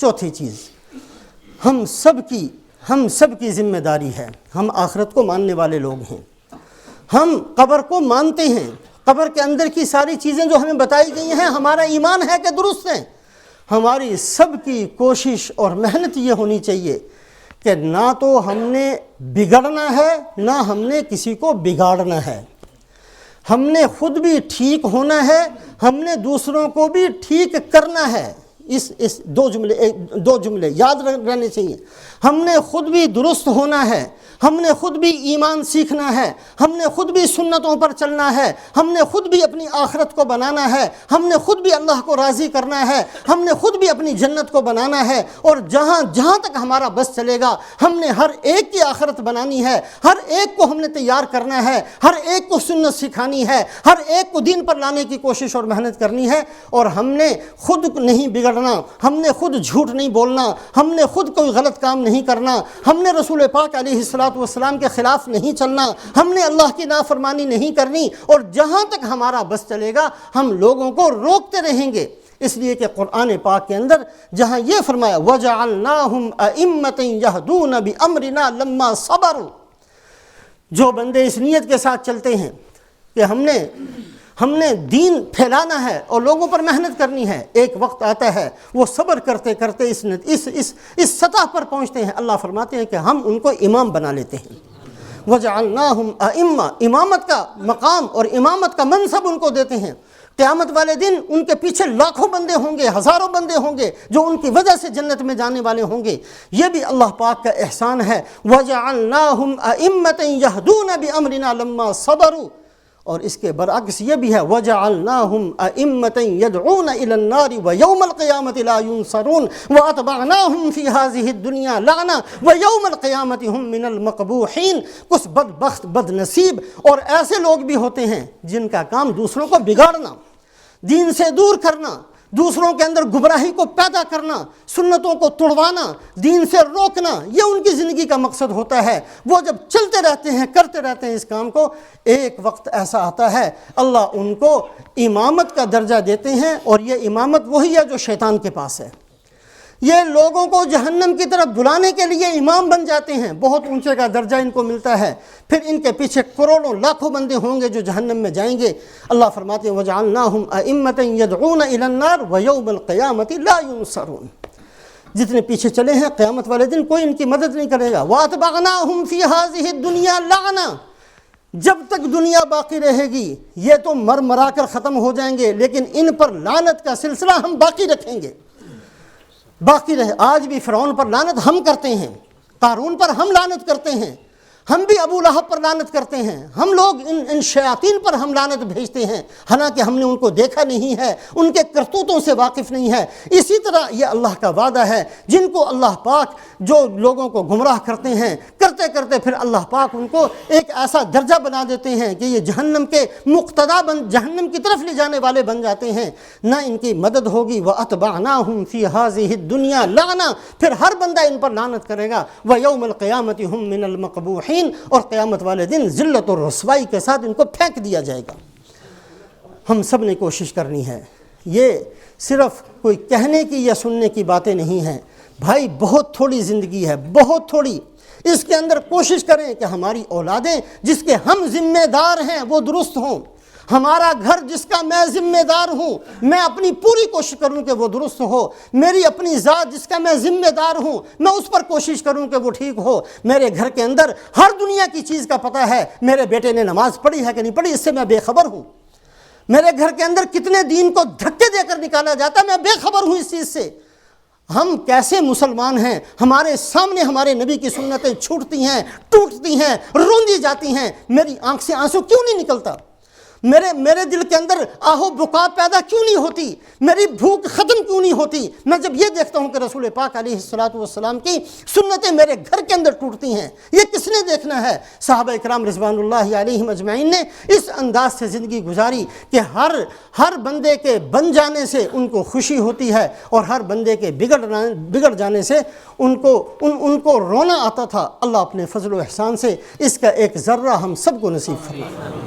چوتھی چیز، ہم سب کی ذمہ داری ہے، ہم آخرت کو ماننے والے لوگ ہیں، ہم قبر کو مانتے ہیں، قبر کے اندر کی ساری چیزیں جو ہمیں بتائی گئی ہیں ہمارا ایمان ہے کہ درست ہیں۔ ہماری سب کی کوشش اور محنت یہ ہونی چاہیے کہ نہ تو ہم نے بگڑنا ہے نہ ہم نے کسی کو بگاڑنا ہے، ہم نے خود بھی ٹھیک ہونا ہے، ہم نے دوسروں کو بھی ٹھیک کرنا ہے۔ اس دو جملے یاد رہنے چاہیے۔ ہم نے خود بھی درست ہونا ہے، ہم نے خود بھی ایمان سیکھنا ہے، ہم نے خود بھی سنتوں پر چلنا ہے، ہم نے خود بھی اپنی آخرت کو بنانا ہے، ہم نے خود بھی اللہ کو راضی کرنا ہے، ہم نے خود بھی اپنی جنت کو بنانا ہے، اور جہاں تک ہمارا بس چلے گا ہم نے ہر ایک کی آخرت بنانی ہے، ہر ایک کو ہم نے تیار کرنا ہے، ہر ایک کو سنت سکھانی ہے، ہر ایک کو دین پر لانے کی کوشش اور محنت کرنی ہے، اور ہم نے خود نہیں بگڑنا، ہم نے خود جھوٹ نہیں بولنا، ہم نے خود کوئی غلط کام نہیں کرنا، ہم نے رسول پاک علیہ السلام کے خلاف نہیں چلنا، ہم نے اللہ کی نافرمانی نہیں کرنی، اور جہاں تک ہمارا بس چلے گا ہم لوگوں کو روکتے رہیں گے۔ اس لیے کہ قرآن پاک کے اندر جہاں یہ فرمایا وَجَعَلْنَاهُمْ أَئِمَّةً يَهْدُونَ بِأَمْرِنَا لَمَّا صَبَرُوا، جو بندے اس نیت کے ساتھ چلتے ہیں کہ ہم نے دین پھیلانا ہے اور لوگوں پر محنت کرنی ہے، ایک وقت آتا ہے وہ صبر کرتے کرتے اس سطح پر پہنچتے ہیں، اللہ فرماتے ہیں کہ ہم ان کو امام بنا لیتے ہیں۔ وَجَعَلْنَاهُمْ أَئِمَّةً، امامت کا مقام اور امامت کا منصب ان کو دیتے ہیں۔ قیامت والے دن ان کے پیچھے لاکھوں بندے ہوں گے، ہزاروں بندے ہوں گے جو ان کی وجہ سے جنت میں جانے والے ہوں گے۔ یہ بھی اللہ پاک کا احسان ہے۔ وَجَعَلْنَاهُمْ أَئِمَّةً يَهْدُونَ بِأَمْرِنَا لَمَّا صَبَرُوا، اور اس کے برعکس یہ بھی ہے وَجَعَلْنَاهُمْ أَئِمَّةً يَدْعُونَ إِلَى النَّارِ وَيَوْمَ الْقِيَامَةِ لَا يُنصَرُونَ وَأَتْبَعْنَاهُمْ فِي هَذِهِ الدُّنْيَا لَعْنَةً وَيَوْمَ الْقِيَامَةِ هُمْ مِنَ الْمَقْبُوحِينَ۔ کچھ بدبخت بد نصیب اور ایسے لوگ بھی ہوتے ہیں جن کا کام دوسروں کو بگاڑنا، دین سے دور کرنا، دوسروں کے اندر گمراہی کو پیدا کرنا، سنتوں کو توڑوانا، دین سے روکنا، یہ ان کی زندگی کا مقصد ہوتا ہے۔ وہ جب چلتے رہتے ہیں، کرتے رہتے ہیں اس کام کو، ایک وقت ایسا آتا ہے اللہ ان کو امامت کا درجہ دیتے ہیں، اور یہ امامت وہی ہے جو شیطان کے پاس ہے۔ یہ لوگوں کو جہنم کی طرف بلانے کے لیے امام بن جاتے ہیں، بہت اونچے کا درجہ ان کو ملتا ہے، پھر ان کے پیچھے کروڑوں لاکھوں بندے ہوں گے جو جہنم میں جائیں گے۔ اللہ فرماتے ہیں وَجَعَلْنَاهُمْ أَئِمَّةً يَدْعُونَ إِلَى النَّارِ وَيَوْمَ الْقِيَامَةِ لَا يُنصَرُونَ۔ جتنے پیچھے چلے ہیں قیامت والے دن کوئی ان کی مدد نہیں کرے گا۔ وَأَتْبَعْنَاهُمْ فِي هَذِهِ الدُّنْيَا لَعْنَةً، جب تک دنیا باقی رہے گی یہ تو مرا کر ختم ہو جائیں گے، لیکن ان پر لعنت کا سلسلہ ہم باقی رکھیں گے، باقی رہے۔ آج بھی فرعون پر لعنت ہم کرتے ہیں، قارون پر ہم لعنت کرتے ہیں، ہم بھی ابو لہب پر لعنت کرتے ہیں، ہم لوگ ان شیاطین پر ہم لعنت بھیجتے ہیں، حالانکہ ہم نے ان کو دیکھا نہیں ہے، ان کے کرتوتوں سے واقف نہیں ہے۔ اسی طرح یہ اللہ کا وعدہ ہے، جن کو اللہ پاک جو لوگوں کو گمراہ کرتے ہیں، کرتے کرتے پھر اللہ پاک ان کو ایک ایسا درجہ بنا دیتے ہیں کہ یہ جہنم کے مقتدا جہنم کی طرف لے جانے والے بن جاتے ہیں، نہ ان کی مدد ہوگی۔ وَأَتْبَعْنَاهُمْ فِي هَذِهِ الدُّنْيَا لَعْنَةً، پھر ہر بندہ ان پر لعنت کرے گا۔ وَيَوْمَ الْقِيَامَةِ هُمْ مِنَ الْمَقْبُوحِينَ، اور قیامت والے دن ذلت اور رسوائی کے ساتھ ان کو پھینک دیا جائے گا۔ ہم سب نے کوشش کرنی ہے، یہ صرف کوئی کہنے کی یا سننے کی باتیں نہیں ہیں بھائی، بہت تھوڑی زندگی ہے، بہت تھوڑی۔ اس کے اندر کوشش کریں کہ ہماری اولادیں جس کے ہم ذمہ دار ہیں وہ درست ہوں، ہمارا گھر جس کا میں ذمہ دار ہوں میں اپنی پوری کوشش کروں کہ وہ درست ہو، میری اپنی ذات جس کا میں ذمہ دار ہوں میں اس پر کوشش کروں کہ وہ ٹھیک ہو۔ میرے گھر کے اندر ہر دنیا کی چیز کا پتہ ہے، میرے بیٹے نے نماز پڑھی ہے کہ نہیں پڑھی اس سے میں بے خبر ہوں، میرے گھر کے اندر کتنے دین کو دھکے دے کر نکالا جاتا ہے میں بے خبر ہوں اس چیز سے۔ ہم کیسے مسلمان ہیں، ہمارے سامنے ہمارے نبی کی سنتیں چھوٹتی ہیں، ٹوٹتی ہیں، روندی جاتی ہیں، میری آنکھ سے آنسو کیوں نہیں نکلتا؟ میرے دل کے اندر آہو بکا پیدا کیوں نہیں ہوتی؟ میری بھوک ختم کیوں نہیں ہوتی؟ میں جب یہ دیکھتا ہوں کہ رسول پاک علیہ السلام کی سنتیں میرے گھر کے اندر ٹوٹتی ہیں، یہ کس نے دیکھنا ہے؟ صحابہ اکرام رضوان اللہ علیہم اجمعین نے اس انداز سے زندگی گزاری کہ ہر بندے کے بن جانے سے ان کو خوشی ہوتی ہے، اور ہر بندے کے بگڑ جانے سے ان کو رونا آتا تھا۔ اللہ اپنے فضل و احسان سے اس کا ایک ذرہ ہم سب کو نصیب فرمائے۔